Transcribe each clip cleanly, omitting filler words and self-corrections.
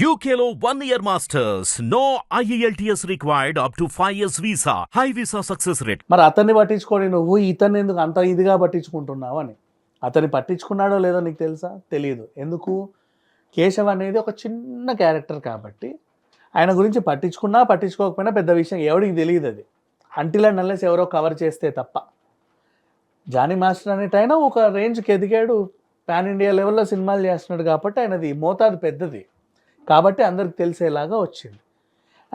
UKLO 1 year masters. No IELTS required up to 5 years visa. High visa success rate. మరి అతన్ని పట్టించుకొని నువ్వు ఇతన్ని ఎందుకు అంత ఇదిగా పట్టించుకుంటున్నావు అని. అతన్ని పట్టించుకున్నాడో లేదో నీకు తెలుసా? తెలియదు. ఎందుకు? కేశవ్ అనేది ఒక చిన్న క్యారెక్టర్ కాబట్టి ఆయన గురించి పట్టించుకున్నా పట్టించుకోకపోయినా పెద్ద విషయం ఎవరికి తెలియదు అది, అంటిల్ అండ్ అన్లెస్ ఎవరో కవర్ చేస్తే తప్ప. జానీ మాస్టర్ అనేట ఆయన ఒక రేంజ్కి ఎదిగాడు, పాన్ ఇండియా లెవెల్లో సినిమాలు చేస్తున్నాడు కాబట్టి ఆయనది మోతాదు పెద్దది కాబట్టి అందరికి తెలిసేలాగా వచ్చింది.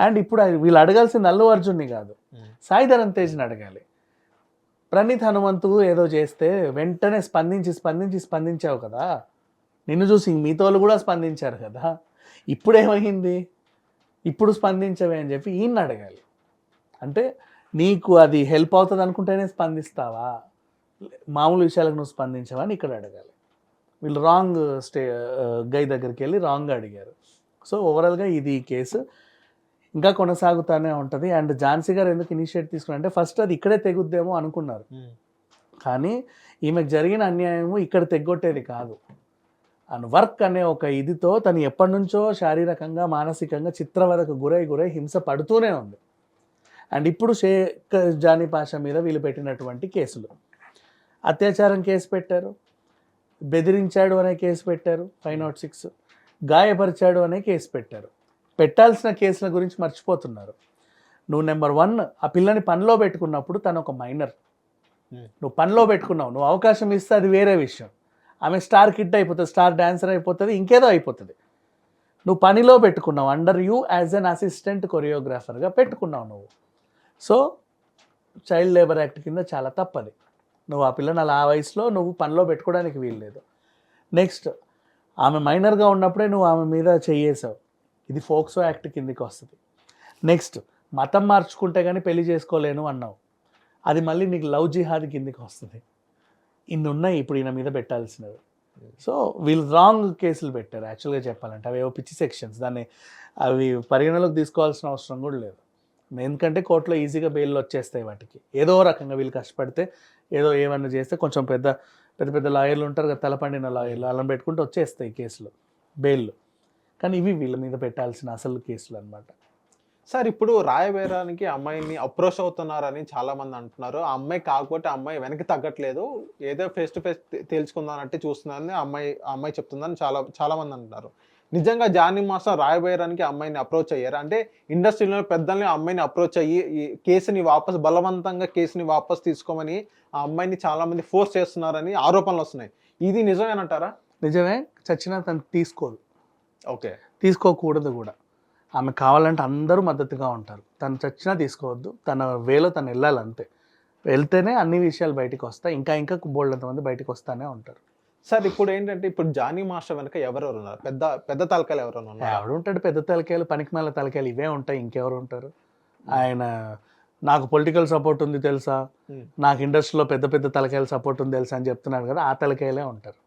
అండ్ ఇప్పుడు వీళ్ళు అడగాల్సింది అల్లు అర్జున్ని కాదు, సాయి ధరమ్ తేజ్ని అడగాలి. ప్రణీత్ హనుమంతు ఏదో చేస్తే వెంటనే స్పందించావు కదా, నిన్ను చూసి మీతోళ్ళు కూడా స్పందించారు కదా, ఇప్పుడు ఏమైంది, ఇప్పుడు స్పందించవే అని చెప్పి ఈయన్ని అడగాలి. అంటే నీకు అది హెల్ప్ అవుతుంది అనుకుంటేనే స్పందిస్తావా, మామూలు విషయాలకు నువ్వు స్పందించావా అని ఇక్కడ అడగాలి. వీళ్ళు రాంగ్ గై దగ్గరికి వెళ్ళి రాంగ్గా అడిగారు. సో ఓవరాల్గా ఇది కేసు ఇంకా కొనసాగుతూనే ఉంటుంది. అండ్ ఝాన్సీ గారు ఎందుకు ఇనిషియేట్ తీసుకున్నారంటే ఫస్ట్ అది ఇక్కడే తెగుద్దేమో అనుకున్నారు, కానీ ఈమెకు జరిగిన అన్యాయము ఇక్కడ తెగొట్టేది కాదు. అండ్ వర్క్ అనే ఒక ఇదితో తను ఎప్పటి నుంచో శారీరకంగా మానసికంగా చిత్రవదకు గురై హింస పడుతూనే ఉంది. అండ్ ఇప్పుడు షేక్ జానీ పాషా మీద వీళ్ళు పెట్టినటువంటి కేసులు, అత్యాచారం కేసు పెట్టారు, బెదిరించాడు అనే కేసు పెట్టారు 506, గాయపరిచాడు అనే కేసు పెట్టారు. పెట్టాల్సిన కేసుల గురించి మర్చిపోతున్నారు. నువ్వు నెంబర్ 1 ఆ పిల్లని పనిలో పెట్టుకున్నప్పుడు తను ఒక మైనర్, నువ్వు పనిలో పెట్టుకున్నావు, నువ్వు అవకాశం ఇస్తే అది వేరే విషయం. ఆమె స్టార్ కిడ్ అయిపోతుంది, స్టార్ డాన్సర్ అయిపోతుంది, ఇంకేదో అయిపోతుంది. నువ్వు పనిలో పెట్టుకున్నావు, under you as an assistant కొరియోగ్రాఫర్గా పెట్టుకున్నావు నువ్వు. సో చైల్డ్ లేబర్ యాక్ట్ కింద చాలా తప్పది. నువ్వు ఆ పిల్లని అలా ఆ వయసులో నువ్వు పనిలో పెట్టుకోవడానికి వీల్లేదు. నెక్స్ట్ ఆమె మైనర్గా ఉన్నప్పుడే నువ్వు ఆమె మీద చెయ్యేసావు, ఇది ఫోక్సో యాక్ట్ కిందికి వస్తుంది. నెక్స్ట్ మతం మార్చుకుంటే కానీ పెళ్లి చేసుకోలేను అన్నావు, అది మళ్ళీ నీకు లవ్ జిహాద్ కిందికి వస్తుంది. ఇన్ని ఉన్నాయి ఇప్పుడు ఈయన మీద పెట్టాల్సినవి. సో వీళ్ళు రాంగ్ కేసులు పెట్టారు యాక్చువల్గా చెప్పాలంటే. అవి ఏవో పిచ్చి సెక్షన్స్, దాన్ని అవి పరిగణలోకి తీసుకోవాల్సిన అవసరం కూడా లేదు. ఎందుకంటే కోర్టులో ఈజీగా బెయిల్లో వచ్చేస్తాయి వాటికి. ఏదో రకంగా వీళ్ళు కష్టపడితే ఏదో ఏమన్నా చేస్తే కొంచెం పెద్ద లాయర్లు ఉంటారు కదా, తలపండిన లాయర్లు, అలా పెట్టుకుంటే వచ్చేస్తాయి కేసులు బెయిల్. కానీ ఇవి వీళ్ళ మీద పెట్టాల్సిన అసలు కేసులు అనమాట. సార్ ఇప్పుడు రాయబేరానికి అమ్మాయిని అప్రోచ్ అవుతున్నారని చాలామంది అంటున్నారు. ఆ అమ్మాయి కాకపోతే అమ్మాయి వెనక్కి తగ్గట్లేదు, ఏదో ఫేస్ టు ఫేస్ తెలుసుకుందానంటే చూస్తున్నారని అమ్మాయి చెప్తుందని చాలామంది అంటున్నారు. నిజంగా జానీ మాస్టర్ రాయబేరానికి అమ్మాయిని అప్రోచ్ అయ్యారు అంటే ఇండస్ట్రీలో పెద్దల్ని అమ్మాయిని అప్రోచ్ అయ్యి ఈ కేసుని బలవంతంగా కేసుని వాపస్ తీసుకోమని ఆ అమ్మాయిని చాలామంది ఫోర్స్ చేస్తున్నారని ఆరోపణలు వస్తున్నాయి. ఇది నిజమేనంటారా? నిజమే, చచ్చినా తను తీసుకోదు. ఓకే, తీసుకోకూడదు కూడా. ఆమె కావాలంటే అందరూ మద్దతుగా ఉంటారు, తను చచ్చినా తీసుకోవద్దు, తన వేలో తను వెళ్ళాలంతే. వెళ్తేనే అన్ని విషయాలు బయటకు వస్తాయి, ఇంకా బోల్డంతమంది బయటకు వస్తూనే ఉంటారు. సార్ ఇప్పుడు ఏంటంటే ఇప్పుడు జానీ మాస్టర్ వెనక ఎవరెవరు ఉన్నారు? పెద్ద తలకాయలు ఎవరైనా ఉన్నారు? ఎవడు ఉంటాడు? పెద్ద తలకాయలు, పనికిమాల తలకాయలు ఇవే ఉంటాయి, ఇంకెవరు ఉంటారు? ఆయన నాకు పొలిటికల్ సపోర్ట్ ఉంది తెలుసా, నాకు ఇండస్ట్రీలో పెద్ద తలకాయలు సపోర్ట్ ఉంది తెలుసా అని చెప్తున్నాడు కదా, ఆ తలకాయలే ఉంటారు.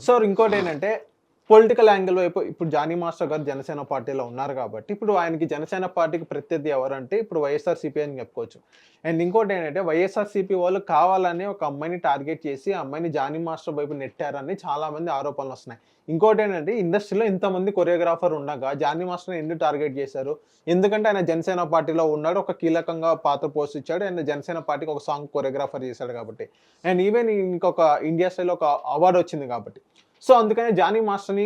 సార్ ఇంకోటి ఏంటంటే పొలిటికల్ యాంగిల్ వైపు ఇప్పుడు జానీ మాస్టర్ గారు జనసేన పార్టీలో ఉన్నారు కాబట్టి ఇప్పుడు ఆయనకి జనసేన పార్టీకి ప్రత్యర్థి ఎవరంటే ఇప్పుడు వైఎస్ఆర్సీపీ అని చెప్పుకోవచ్చు. అండ్ ఇంకోటి ఏంటంటే వైఎస్ఆర్సీపీ వాళ్ళు కావాలని ఒక అమ్మాయిని టార్గెట్ చేసి అమ్మాయిని జానీ మాస్టర్ వైపు నెట్టారని చాలా మంది ఆరోపణలు వస్తున్నాయి. ఇంకోటి ఏంటంటే ఇండస్ట్రీలో ఇంతమంది కొరియోగ్రాఫర్ ఉండగా జానీ మాస్టర్ని ఎందుకు టార్గెట్ చేశారు? ఎందుకంటే ఆయన జనసేన పార్టీలో ఉన్నాడు, ఒక కీలకంగా పాత్ర పోషించాడు, అండ్ జనసేన పార్టీకి ఒక సాంగ్ కొరియోగ్రాఫర్ చేశాడు కాబట్టి, అండ్ ఈవెన్ ఇంకొక ఇండియా స్టైల్లో ఒక అవార్డు వచ్చింది కాబట్టి. సో అందుకని జానీ మాస్టర్ని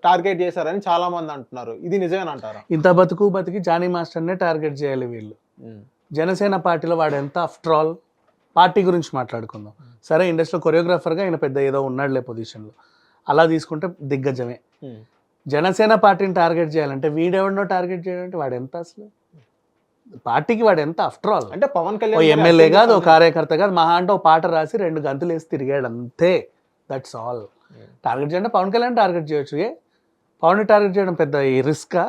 టార్గెట్ చేశారని చాలా మంది అంటున్నారు. ఇది నిజమేనంటారా? ఇంత బతికి జానీ మాస్టర్నే టార్గెట్ చేయాలి వీళ్ళు. జనసేన పార్టీలో వాడు ఎంత, ఆఫ్టర్ ఆల్ పార్టీ గురించి మాట్లాడుకుందాం సరే, ఇండస్ట్రీలో కొరియోగ్రాఫర్గా ఆయన పెద్ద ఏదో ఉన్నాడులే పొజిషన్లో, అలా తీసుకుంటే దిగ్గజమే. జనసేన పార్టీని టార్గెట్ చేయాలంటే వీడెవడనో టార్గెట్ చేయాలంటే వాడు ఎంత, అసలు పార్టీకి వాడు ఎంత, ఆఫ్టర్ ఆల్ అంటే పవన్ కళ్యాణ్ ఎమ్మెల్యే కాదు, ఓ కార్యకర్త కాదు, మహా అంటే ఓ పాట రాసి 2 గంతులు వేసి తిరిగాడు అంతే, దట్స్ ఆల్. టార్గెట్ చేయండి పవన్ కళ్యాణ్ టార్గెట్ చేయొచ్చు, పవన్ టార్గెట్ చేయడం పెద్ద రిస్కా?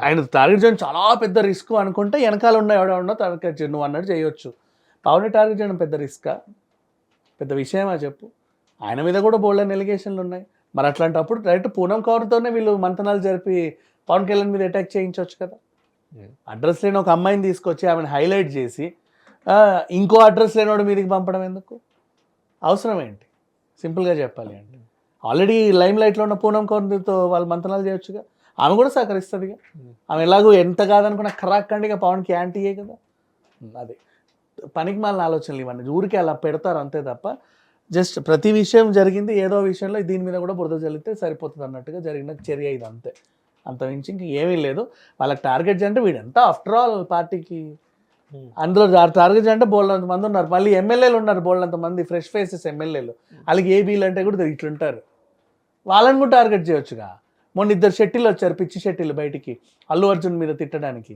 ఆయన టార్గెట్ చేయడం చాలా పెద్ద రిస్క్ అనుకుంటే వెనకాల ఎవడో టార్గెట్ చేయండి నువ్వు అన్నట్టు చేయొచ్చు. పవన్ టార్గెట్ చేయడం పెద్ద రిస్కా? పెద్ద విషయమా చెప్పు? ఆయన మీద కూడా బోల్డెన్ ఎలిగేషన్లు ఉన్నాయి. మరి అట్లాంటప్పుడు డైరెక్ట్ పూనం కవర్తోనే వీళ్ళు మంతనాలు జరిపి పవన్ కళ్యాణ్ మీద అటాక్ చేయించవచ్చు కదా. అడ్రస్ లేని ఒక అమ్మాయిని తీసుకొచ్చి ఆమెను హైలైట్ చేసి ఇంకో అడ్రస్ లేనివాడు మీదకి పంపడం ఎందుకు? అవసరం ఏంటి? సింపుల్గా చెప్పాలి అంటే ఆల్రెడీ లైమ్ లైట్లో ఉన్న పూనం కౌర్తో వాళ్ళు మంతనాలు చేయొచ్చుగా, ఆమె కూడా సహకరిస్తుంది. ఆమె ఎలాగో ఎంత కాదనుకున్న ఖరాఖండిగా పవన్కి యాంటీయే కదా. అది పనికి మాలిన ఆలోచనలు ఇవన్నీ, ఊరికే అలా పెడతారు అంతే తప్ప జస్ట్ ప్రతి విషయం జరిగింది ఏదో విషయంలో దీని మీద కూడా బురద చల్లితే సరిపోతుంది అన్నట్టుగా జరిగిన చర్య ఇది అంతే. అంత మించి ఇంక ఏమీ లేదు. వాళ్ళకి టార్గెట్ చేయంటే వీడంతా ఆఫ్టర్ ఆల్ పార్టీకి అందులో టార్గెట్ అంటే బోల్డంత మంది ఉన్నారు, మళ్ళీ ఎమ్మెల్యేలు ఉన్నారు బోల్డంత మంది ఫ్రెష్ ఫేసెస్ ఎమ్మెల్యేలు. వాళ్ళకి ఏ బీలు అంటే కూడా ఇట్లుంటారు, వాళ్ళని కూడా టార్గెట్ చేయొచ్చుగా. మొన్న 2 షెట్టిలు వచ్చారు, పిచ్చి షెట్టిలు బయటికి అల్లు అర్జున్ మీద తిట్టడానికి,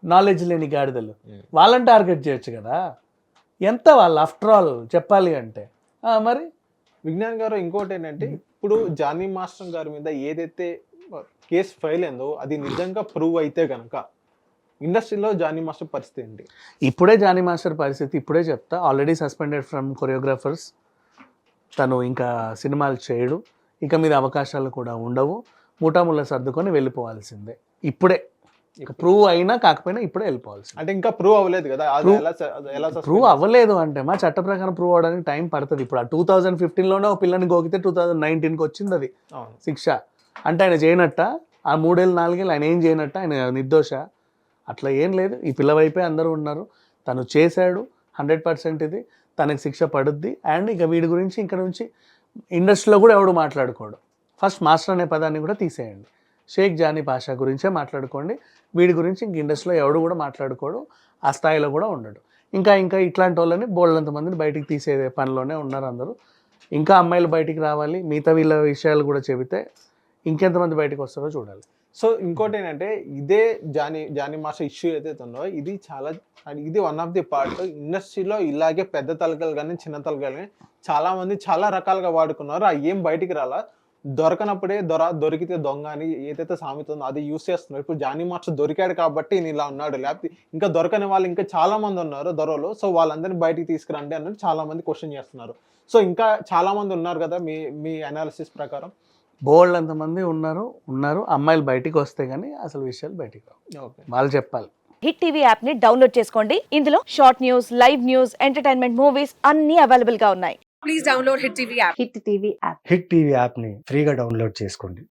నాలెడ్జ్ లేని గాడిదలు, వాళ్ళని టార్గెట్ చేయొచ్చు కదా. ఎంత వాళ్ళు ఆఫ్టర్ ఆల్ చెప్పాలి అంటే. మరి విజ్ఞాన్ గారు ఇంకోటి ఏంటంటే ఇప్పుడు జానీ మాస్టర్ గారి మీద ఏదైతే కేసు ఫైల్ అయిందో అది నిజంగా ప్రూవ్ అయితే కనుక ఇండస్ట్రీలో జానీ మాస్టర్ పరిస్థితి ఏంటి? ఇప్పుడే జానీ మాస్టర్ పరిస్థితి ఇప్పుడే చెప్తా. ఆల్రెడీ సస్పెండెడ్ ఫ్రమ్ కొరియోగ్రాఫర్స్, తను ఇంకా సినిమాలు చేయడు, ఇక మీద అవకాశాలు కూడా ఉండవు, ముఠాముళ్ళ సర్దుకొని వెళ్ళిపోవాల్సిందే. ఇప్పుడే ప్రూవ్ అయినా కాకపోయినా ఇప్పుడే వెళ్ళిపోవాల్సింది. అంటే ఇంకా ప్రూవ్ అవ్వలేదు కదా, ప్రూవ్ అవ్వలేదు అంటే మా చట్ట ప్రకారం ప్రూవ్ అవడానికి టైం పడుతుంది. ఇప్పుడు ఆ 2015లోనే ఒక పిల్లని గోకితే 2019కి వచ్చింది అది శిక్ష. అంటే ఆయన చేయనట్ట ఆ 3 ఏళ్ళు 4 ఏళ్ళు ఆయన ఏం చేయనట్ట, ఆయన నిర్దోష? అట్లా ఏం లేదు. ఈ పిల్ల వైపే అందరూ ఉన్నారు, తను చేశాడు 100% ఇది, తనకి శిక్ష పడుద్ది. అండ్ ఇక వీడి గురించి ఇక్కడ నుంచి ఇండస్ట్రీలో కూడా ఎవడు మాట్లాడుకోడు. ఫస్ట్ మాస్టర్ అనే పదాన్ని కూడా తీసేయండి, షేక్ జానీ పాషా గురించే మాట్లాడుకోండి. వీడి గురించి ఇంక ఇండస్ట్రీలో ఎవడు కూడా మాట్లాడుకోడు, ఆ స్థాయిలో కూడా ఉండడు. ఇంకా ఇట్లాంటి వాళ్ళని బోల్డంత మందిని బయటికి తీసే పనిలోనే ఉన్నారు అందరూ. ఇంకా అమ్మాయిలు బయటికి రావాలి, మిగతా వీళ్ళ విషయాలు కూడా చెబితే ఇంకెంతమంది బయటకు వస్తారో చూడాలి. సో ఇంకోటి ఏంటంటే ఇదే జానీ మాస్టర్ ఇష్యూ ఏదైతే ఉందో ఇది వన్ ఆఫ్ ది పార్ట్. ఇండస్ట్రీలో ఇలాగే పెద్ద తలకాయలు కానీ చిన్న తలకాయలు కానీ చాలా మంది చాలా రకాలుగా వాడుకున్నారు, అవి ఏం బయటికి రాలా. దొరకనప్పుడే దొరికితే దొంగ అని ఏదైతే సామెత ఉందో అది యూస్ చేస్తున్నారు. ఇప్పుడు జానీ మాస్టర్ దొరికాడు కాబట్టి నేను ఇలా ఉన్నాడు, లేకపోతే ఇంకా దొరకని వాళ్ళు ఇంకా చాలా మంది ఉన్నారు దొరలు. సో వాళ్ళందరినీ బయటికి తీసుకురండి అన్నట్టు చాలా మంది క్వశ్చన్ చేస్తున్నారు. సో ఇంకా చాలా మంది ఉన్నారు కదా మీ అనాలిసిస్ ప్రకారం? బోల్డ్ అంతమంది ఉన్నారు అమ్మాయిలు బయటికి వస్తే కానీ అసలు విషయాలు బయటికి రావు, వాళ్ళు చెప్పాలి. హిట్ టీవీ యాప్ ని డౌన్లోడ్ చేసుకోండి. ఇందులో short news, live news, entertainment movies అన్ని అవైలబుల్ గా ఉన్నాయి. Please download hit TV app. Hit TV యాప్ని ఫ్రీగా డౌన్లోడ్ చేసుకోండి.